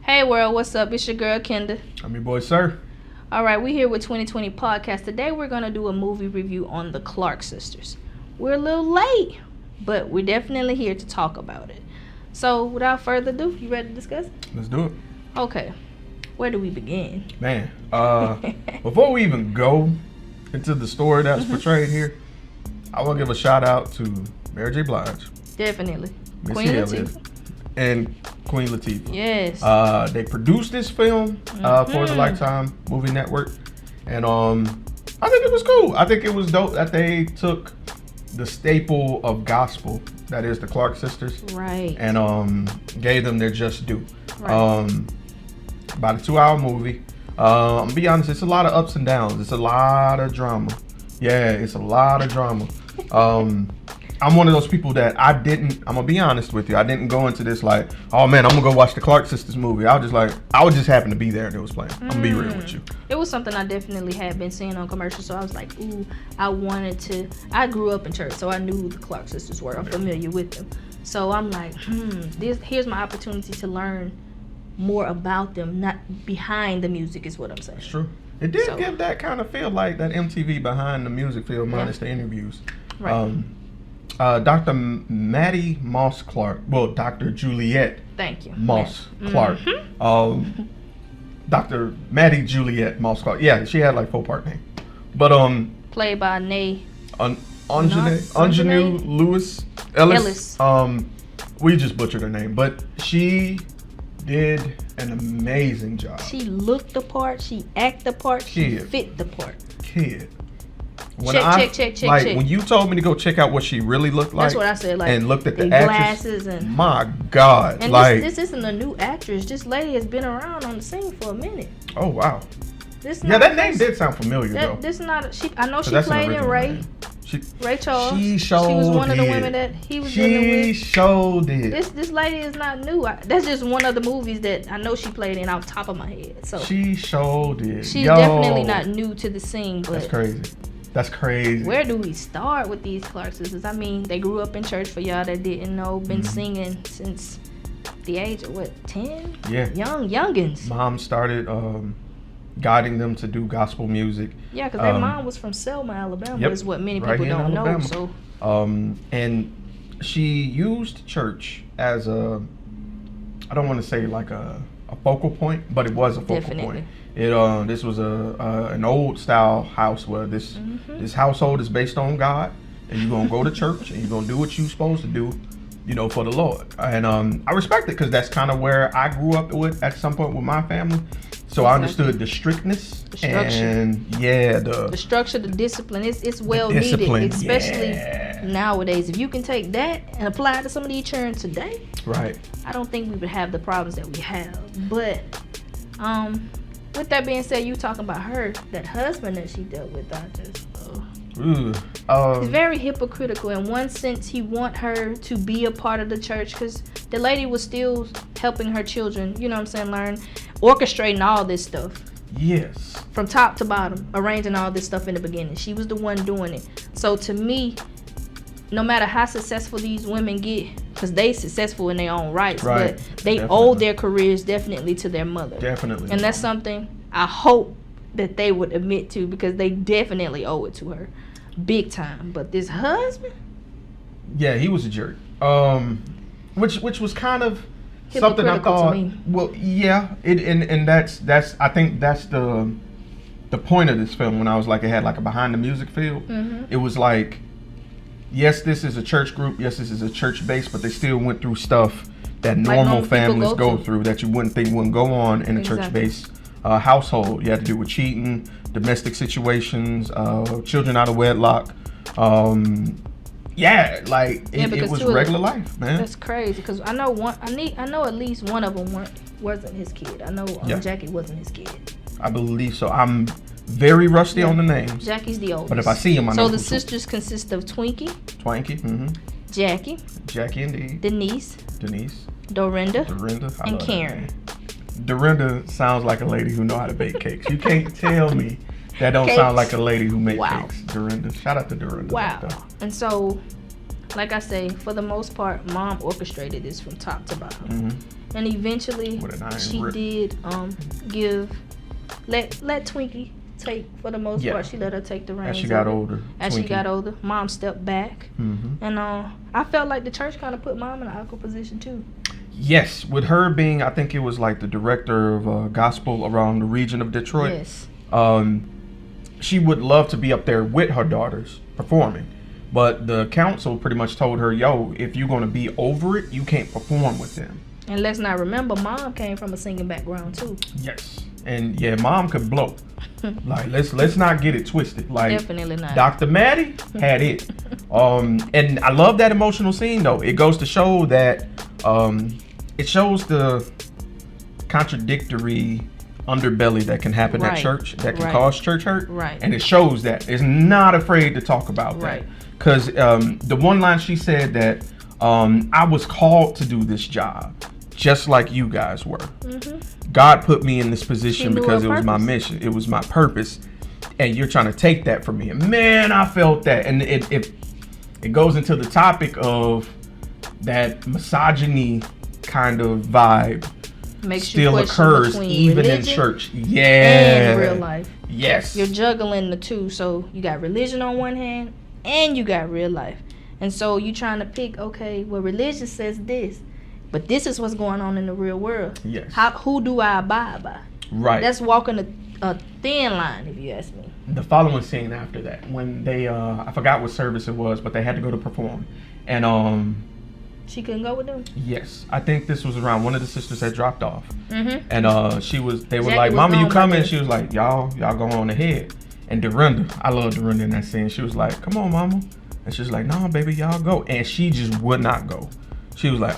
Hey world, what's up? It's your girl Kenda. I'm your boy Sirr. Alright, we're here with 2020 Podcast. Today we're going to do a movie review on the Clark sisters. We're a little late, but we're definitely here to talk about it. So without further ado, you ready to discuss it? Let's do it. Okay, where do we begin? Man, before we even go into the story that's portrayed here, I want to give a shout out to Mary J. Blige. Definitely. Missy Queen Elliott, Latifah. and Queen Latifah. Yes. They produced this film for the Lifetime Movie Network, and I think it was cool. I think it was dope that they took the staple of gospel, that is the Clark sisters, Right. and gave them their just due. Right. About a 2-hour movie. I'm gonna be honest, it's a lot of ups and downs. It's a lot of drama. Yeah, it's a lot of drama. I'm one of those people that I'm gonna be honest with you, I didn't go into this like, oh man, I'm gonna go watch the Clark sisters movie. I was just happen to be there and it was playing. I'm gonna be real with you. It was something I definitely had been seeing on commercials, so I was like, ooh, I grew up in church, so I knew who the Clark sisters were. I'm familiar with them. So I'm like, here's my opportunity to learn more about them, not behind the music is what I'm saying. It's true. It did give that kind of feel like that MTV behind the music feel, minus the interviews. Right. Dr. Maddie Moss Clark, well, Dr. Juliet Thank you. Moss Clark. Dr. Maddie Juliet Moss Clark. Yeah, she had like 4-part name. But played by Anjanou Lewis Ellis. We just butchered her name, but she did an amazing job. She looked the part, she acted the part, she fit the part. Check. When you told me to go check out what she really looked like, that's what I said. Like, and looked at the glasses actress, my God! And like this isn't a new actress. This lady has been around on the scene for a minute. Oh wow! That name did sound familiar though. This not. I know she played in Ray. Ray Charles. She was one of the women that he was dealing with. She showed it. This lady is not new. That's just one of the movies that I know she played in off the top of my head. So she showed it. She's definitely not new to the scene. But that's crazy. That's crazy. Where do we start with these Clark sisters? I mean, they grew up in church, for y'all that didn't know. Been singing since the age of what, 10? Yeah. Youngins. Mom started guiding them to do gospel music. Yeah, because their mom was from Selma, Alabama, is what many people don't know. So, and she used church as I don't want to say like a focal point, but it was a focal point. This was an old style house where this household is based on God, and you're gonna go to church and you're gonna do what you're supposed to do, for the Lord. And I respect it because that's kind of where I grew up with at some point with my family. So I understood the strictness, the structure, the discipline. It's well needed, especially nowadays. If you can take that and apply it to some of these children today, right? I don't think we would have the problems that we have. But with that being said, you talking about that husband that she dealt with. He's very hypocritical. In one sense, he want her to be a part of the church because the lady was still helping her children, learn, orchestrating all this stuff. Yes. From top to bottom, arranging all this stuff in the beginning. She was the one doing it. So to me, no matter how successful these women get, because they successful in their own rights, but they owe their careers definitely to their mother. Definitely. And that's something I hope that they would admit to, because they definitely owe it to her. Big time. But this husband? Yeah, he was a jerk. Which was kind of something I thought. To me. Well, yeah, and that's I think that's the point of this film. When I was like, it had like a behind the music feel. It was like, yes, this is a church group. Yes, this is a church base, but they still went through stuff that normal families go through that you wouldn't think wouldn't go on in a church-based household. You had to do with cheating, domestic situations, children out of wedlock. It was regular life, man. That's crazy, because I know at least one of them wasn't his kid. I know Jackie wasn't his kid. I believe so. I'm very rusty on the names. Jackie's the oldest. But if I see him, I know. So the sisters consist of Twinkie, Jackie indeed, Denise, Dorinda, and Karen. Dorinda sounds like a lady who know how to bake cakes. You can't tell me that don't sound like a lady who makes cakes. Dorinda. Shout out to Dorinda. Wow. And so like I say, for the most part, mom orchestrated this from top to bottom. And eventually, she did let Twinkie take, for the most part, she let her take the reins. As she got older. She got older, mom stepped back. And I felt like the church kind of put mom in an awkward position too. Yes, with her being, I think it was like the director of gospel around the region of Detroit. Yes. She would love to be up there with her daughters performing. But the council pretty much told her, yo, if you're going to be over it, you can't perform with them. And let's not remember, mom came from a singing background too. Yes. And yeah, mom could blow. Like, let's not get it twisted. Like, definitely not. Dr. Maddie had it. And I love that emotional scene though. It goes to show that it shows the contradictory underbelly that can happen at church, that can cause church hurt. Right. And it shows that. It's not afraid to talk about that. Because the one line she said that I was called to do this job just like you guys were. God put me in this position because it was my mission. It was my purpose. And you're trying to take that from me. And man, I felt that. And it goes into the topic of that misogyny kind of vibe still occurs even in church. And real life. Yes. You're juggling the two. So you got religion on one hand and you got real life. And so you're trying to pick, okay, well, religion says this, but this is what's going on in the real world. Yes. Who do I abide by? Right. That's walking a thin line, if you ask me. The following scene after that, when they, I forgot what service it was, but they had to go to perform. And she couldn't go with them? Yes. I think this was around one of the sisters had dropped off. And they were Jackie like, Mama, you coming? She was like, y'all go on ahead. And Dorinda, I love Dorinda in that scene. She was like, come on, Mama. And she was like, no, baby, y'all go. And she just would not go. She was like,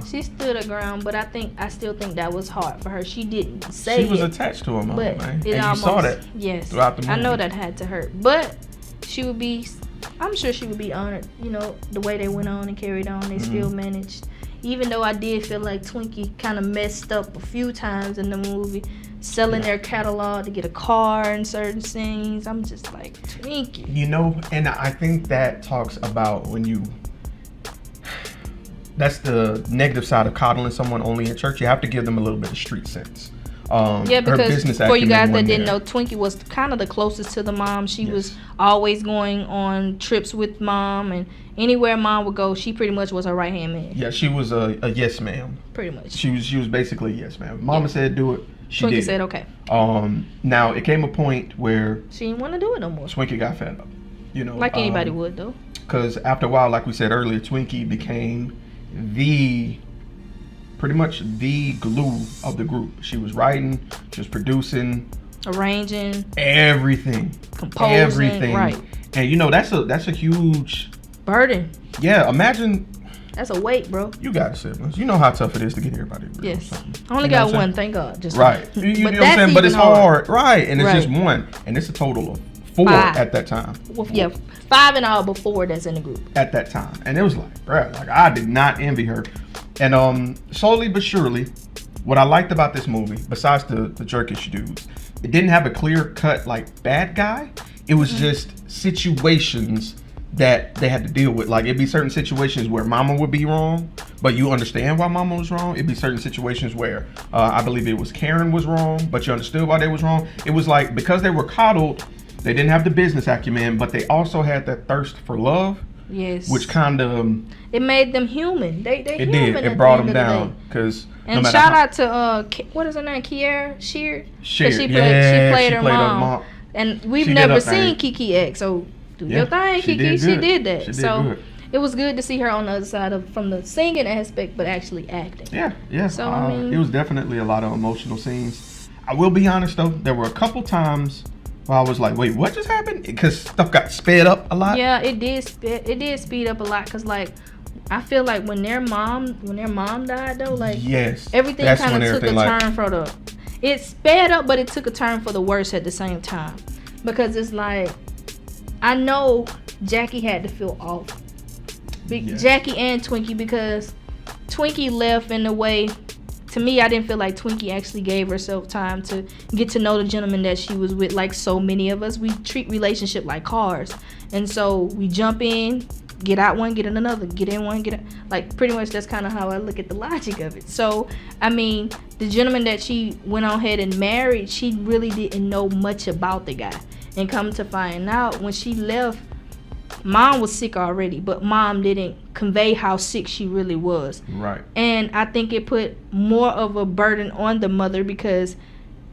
She stood her ground, but I still think that was hard for her. She didn't say it. She was attached to her mama, man. And you saw that throughout the movie. I know that had to hurt. But I'm sure she would be honored, the way they went on and carried on. They still managed. Even though I did feel like Twinkie kind of messed up a few times in the movie, selling their catalog to get a car in certain scenes. I'm just like, Twinkie. And I think that talks about that's the negative side of coddling someone only in church. You have to give them a little bit of street sense. Because for you guys that didn't know, Twinkie was kind of the closest to the mom. She was always going on trips with mom, and anywhere mom would go, she pretty much was her right hand man. Yeah, she was a yes ma'am. Pretty much. She was basically a yes ma'am. Mama said do it. She Twinkie did. said okay. Now it came a point where she didn't want to do it no more. Twinkie got fed up. Like anybody would though. Because after a while, like we said earlier, Twinkie became pretty much the glue of the group. She was writing, she was producing, arranging, everything, composing, everything. Right. And that's a huge burden. Yeah, imagine. That's a weight, bro. You got siblings. You know how tough it is to get everybody to agree on something. I only got one, thank God. Just right. You know what I'm saying? But it's hard. Right. And it's just one. And it's a total of 4 at that time. Well, 5 in all, but 4 that's in the group. At that time. And it was like, bruh, like I did not envy her. And slowly but surely, what I liked about this movie, besides the jerkish dudes, it didn't have a clear cut like bad guy. It was just situations that they had to deal with. Like it'd be certain situations where mama would be wrong, but you understand why mama was wrong. It'd be certain situations where I believe it was Karen was wrong, but you understood why they was wrong. It was like because they were coddled, they didn't have the business acumen, but they also had that thirst for love. Yes. Which kind of it made them human. They it human. Did. It brought them down because. And no shout out to what is her name, Kiera Shear. She played her mom. And we've never seen Kiki act. So do your thing, Kiki. She did that. So it was good to see her on the other side from the singing aspect, but actually acting. Yeah. So I mean, it was definitely a lot of emotional scenes. I will be honest though, there were a couple times where I was like, wait, what just happened? Because stuff got sped up a lot. Yeah, it did. It did speed up a lot because like. I feel like when their mom died though, like everything kind of took a turn for the. It sped up, but it took a turn for the worse at the same time, because it's like, I know Jackie had to feel off, Jackie and Twinkie, because Twinkie left in a way. To me, I didn't feel like Twinkie actually gave herself time to get to know the gentleman that she was with. Like so many of us, we treat relationship like cars, and so we jump in. get out one, get in another, get in one, get in. Like, pretty much that's kind of how I look at the logic of it. So, I mean, the gentleman that she went on ahead and married, she really didn't know much about the guy. And come to find out, when she left, mom was sick already, but mom didn't convey how sick she really was. Right. And I think it put more of a burden on the mother because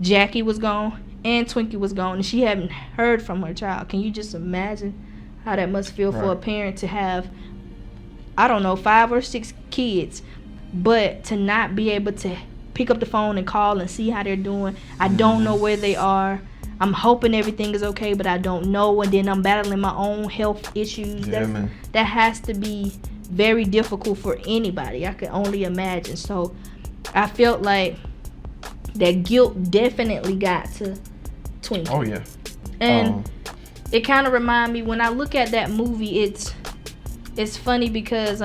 Jackie was gone and Twinkie was gone, and she hadn't heard from her child. Can you just imagine how that must feel for a parent to have, I don't know, 5 or 6 kids, but to not be able to pick up the phone and call and see how they're doing? I don't know where they are. I'm hoping everything is okay, but I don't know. And then I'm battling my own health issues. Yeah, that has to be very difficult for anybody. I can only imagine. So I felt like that guilt definitely got to Twinkie. Oh, yeah. And it kind of reminds me, when I look at that movie, it's funny because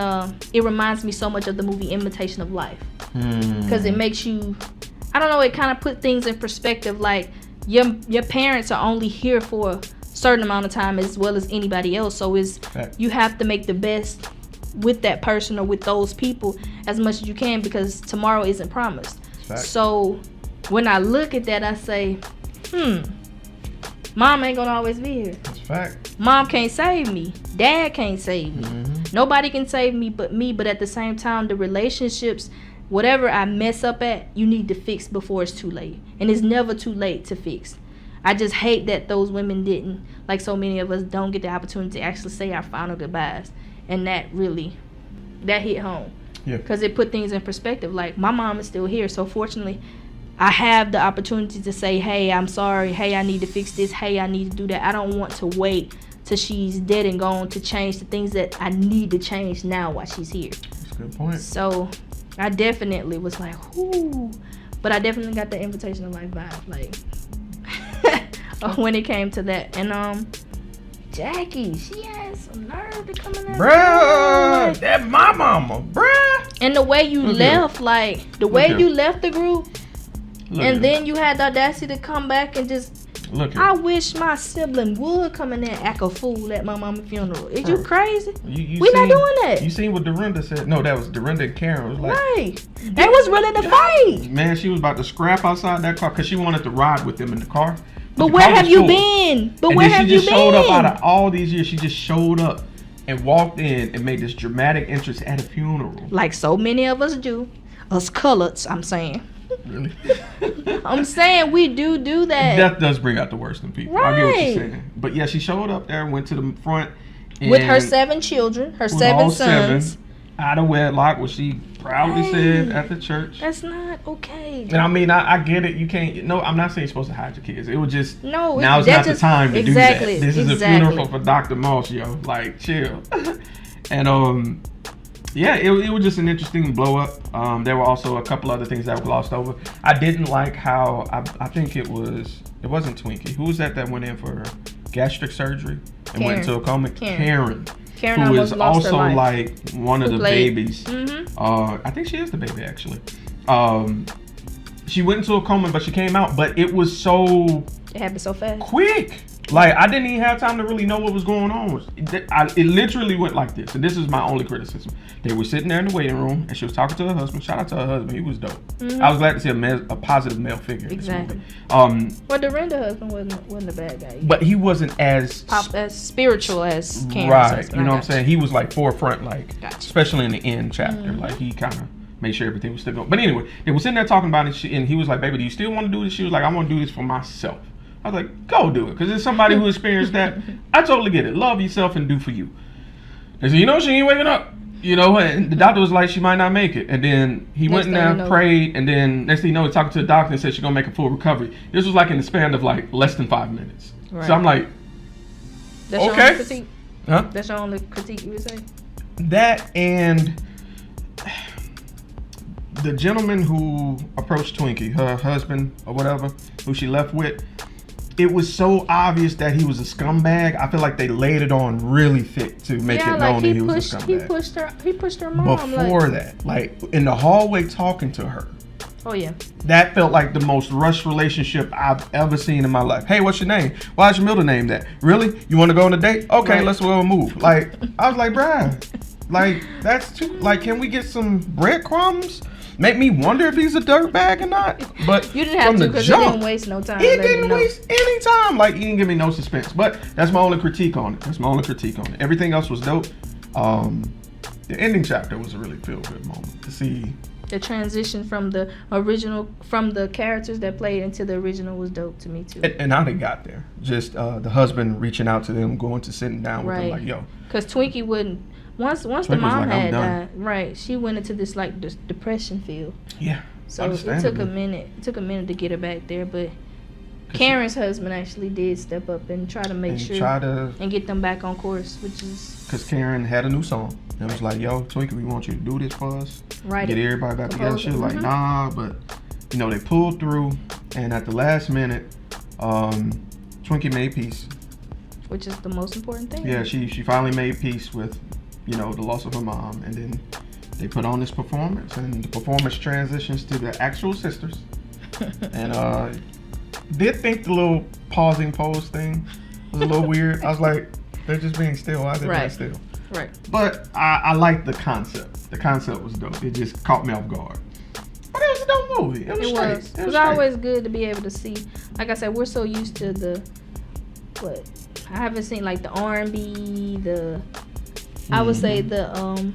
it reminds me so much of the movie Imitation of Life. Because it makes you, I don't know, it kind of put things in perspective. Like, your parents are only here for a certain amount of time as well as anybody else. So you have to make the best with that person or with those people as much as you can, because tomorrow isn't promised. So when I look at that, I say, mom ain't gonna always be here. That's fact. Mom can't save me. Dad can't save me. Nobody can save me but me. But at the same time, the relationships, whatever I mess up at, you need to fix before it's too late. And it's never too late to fix. I just hate that those women didn't, like so many of us, don't get the opportunity to actually say our final goodbyes. And that hit home. Yeah. Because it put things in perspective. Like, my mom is still here. So fortunately, I have the opportunity to say, hey, I'm sorry. Hey, I need to fix this. Hey, I need to do that. I don't want to wait till she's dead and gone to change the things that I need to change now while she's here. That's a good point. So I definitely was like, whoo. But I definitely got the Invitation of Life vibe, like, when it came to that. And Jackie, she had some nerve to come in there. Bruh, that my mama, bruh. And the way you left, like, the way you left the group, and then you had the audacity to come back and just, I wish my sibling would come in there and act a fool at my mama's funeral. Is you crazy? We not doing that. You seen what Dorinda said? No, that was Dorinda and Karen. Was like, right. They was really the fight. Man, she was about to scrap outside that car because she wanted to ride with them in the car. But where have you been? But where have you been? She just showed up out of all these years. She just showed up and walked in and made this dramatic entrance at a funeral. Like so many of us do. Us coloreds, I'm saying. Really? I'm saying we do that. That does bring out the worst in people. Right. I get what you're saying. But yeah, she showed up there, went to the front. With her 7 children, her 7 sons. 7, out of wedlock, what she proudly said at the church. That's not okay. And I mean, I get it. You can't. No, I'm not saying you're supposed to hide your kids. It was just. No. Now's not the time to do that. This is a funeral for Dr. Moss, yo. Like, chill. And yeah, it was just an interesting blow up. There were also a couple other things that were glossed over. I didn't like how I think it wasn't Twinkie. Who was that went in for gastric surgery and went into a coma? Karen, who is also like one of the babies. I think she is the baby actually. She went into a coma, but she came out. But it was so. It happened so fast. Quick. Like, I didn't even have time to really know what was going on. It literally went like this. And this is my only criticism. They were sitting there in the waiting room, and she was talking to her husband. Shout out to her husband. He was dope. I was glad to see a positive male figure. Exactly. In this movie. Well, Dorinda husband wasn't a bad guy. But he wasn't as spiritual as Karen's right. husband. You know what I'm saying? He was like forefront, like, gotcha. Especially in the end chapter. Like, he kind of made sure everything was still going. But anyway, they were sitting there talking about it, and he was like, baby, do you still want to do this? She was like, I want to do this for myself. I was like, go do it. Because it's somebody who experienced that. I totally get it. Love yourself and do for you. They said, she ain't waking up. And the doctor was like, she might not make it. And then he went in there, prayed, and then next thing you know, he talked to the doctor and said she's going to make a full recovery. This was like in the span of like less than 5 minutes. Right. So I'm like, that's okay. Your only critique? Huh? That's your only critique you would say? That and the gentleman who approached Twinkie, her husband or whatever, who she left with, it was so obvious that he was a scumbag. I feel like they laid it on really thick to make it known that he was a scumbag. He pushed her mom. Before that, like in the hallway talking to her, Oh yeah. That felt like the most rushed relationship I've ever seen in my life. Hey, what's your name? Why's your middle name that? Really? You want to go on a date? Okay, let's go and move. Like, I was like, bruh, like, that's too, like, can we get some breadcrumbs? Make me wonder if he's a dirtbag or not. But you didn't have to, because he didn't waste no time. He didn't waste any time. Like, he didn't give me no suspense. But that's my only critique on it. Everything else was dope. The ending chapter was a really feel-good moment to see. The transition from the original, from the characters that played into the original, was dope to me too. And how they got there, just the husband reaching out to them, going to sitting down with them, like, yo. Because Twinkie wouldn't. Once the mom had died, right? She went into this like depression field. Yeah. So it took a minute. It took a minute to get her back there, but Karen's husband actually did step up and try to make sure and get them back on course, which is because Karen had a new song. It was like, yo, Twinkie, we want you to do this for us. Right. Get everybody back together. She was like, nah, but you know, they pulled through, and at the last minute, Twinkie made peace. Which is the most important thing. Yeah, she finally made peace with, you know, the loss of her mom, and then they put on this performance, and the performance transitions to the actual sisters. And did think the little pausing pose thing was a little weird. I was like, they're just being still. Why are they being still? Right. But I liked the concept. The concept was dope. It just caught me off guard. But it was a dope movie. It was. It was always good to be able to see. Like I said, we're so used to the I haven't seen like the R&B, I would say the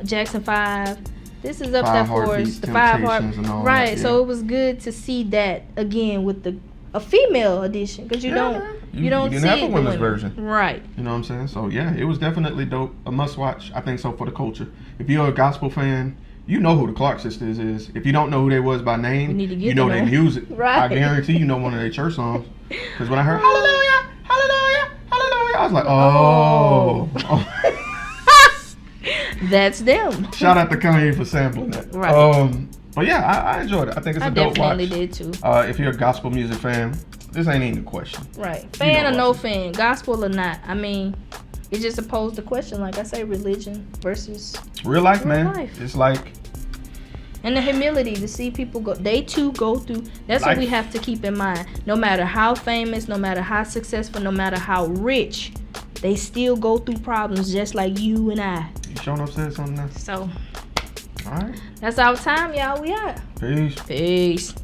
Jackson 5. This is up there for us. The 5 Heartbeats. Right. That, yeah. So it was good to see that again with a female edition, because you don't see have it a women's version. Right. You know what I'm saying? So yeah, it was definitely dope. A must watch. I think so for the culture. If you're a gospel fan, you know who the Clark sisters is. If you don't know who they was by name, you know their music. Right. I guarantee you know one of their church songs. Because when I heard Hallelujah, Hallelujah, Hallelujah, I was like, oh. That's them. Shout out to Kanye for sampling that. Right. But yeah, I enjoyed it. I think it's a dope watch. I definitely did too. If you're a gospel music fan, this ain't even a question. Right. Fan or no fan, gospel or not. I mean, it just opposed the question, like I say, religion versus real life, man. It's like. And the humility to see people go. They too go through. That's what we have to keep in mind. No matter how famous, no matter how successful, no matter how rich, they still go through problems just like you and I. You showing up said something else? So. All right. That's our time, y'all. We out. Peace. Peace.